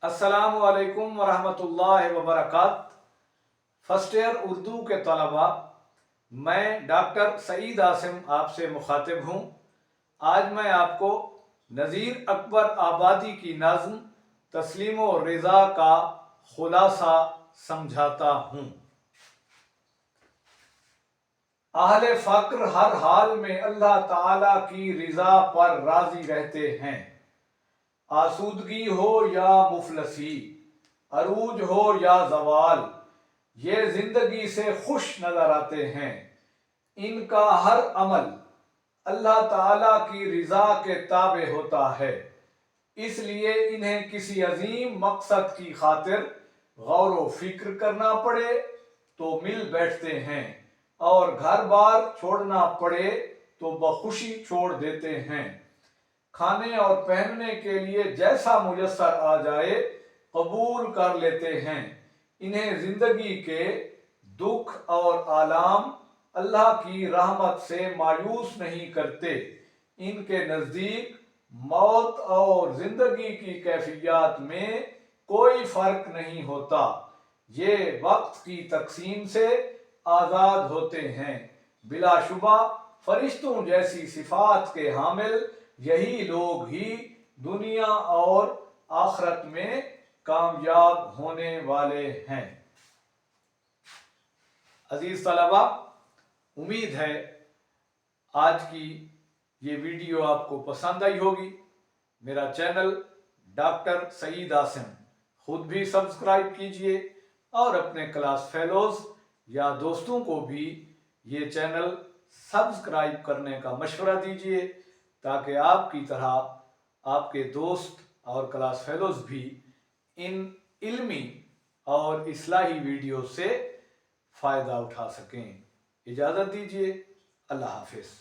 अस्सलामु अलैकुम वरहमतुल्लाहि वबरकात। फर्स्ट ईयर उर्दू के तलबा, मैं डॉक्टर सईद आसिम आपसे मुखातिब हूँ। आज मैं आपको नज़ीर अकबर आबादी की नज़्म तस्लीम व रिज़ा का खुलासा समझाता हूँ। अहले फ़क्र हर हाल में अल्लाह ताला की रिज़ा पर राज़ी रहते हैं। आसूदगी हो या मुफलसी, अरूज हो या जवाल, ये जिंदगी से खुश नजर आते हैं। इनका हर अमल अल्लाह ताला की रिजा के ताबे होता है, इसलिए इन्हें किसी अजीम मकसद की खातिर गौर व फिक्र करना पड़े तो मिल बैठते हैं, और घर बार छोड़ना पड़े तो बखुशी छोड़ देते हैं। खाने और पहनने के लिए जैसा मुयस्सर आ जाए कबूल कर लेते हैं। इन्हें जिंदगी के दुख और आलाम अल्लाह की रहमत से मायूस नहीं करते। इनके नज़दीक मौत और जिंदगी की कैफियत में कोई फर्क नहीं होता। ये वक्त की तकसीम से आज़ाद होते हैं। बिलाशुबा फरिश्तों जैसी सिफात के हामिल यही लोग ही दुनिया और आखिरत में कामयाब होने वाले हैं। अजीज तलबा, उम्मीद है आज की ये वीडियो आपको पसंद आई होगी। मेरा चैनल डॉक्टर सईद आसिम खुद भी सब्सक्राइब कीजिए और अपने क्लास फेलोज या दोस्तों को भी ये चैनल सब्सक्राइब करने का मशवरा दीजिए, ताकि आपकी तरह आपके दोस्त और क्लास फेलोज भी इन इल्मी और इस्लाही वीडियो से फ़ायदा उठा सकें। इजाज़त दीजिए। अल्लाह हाफिज़।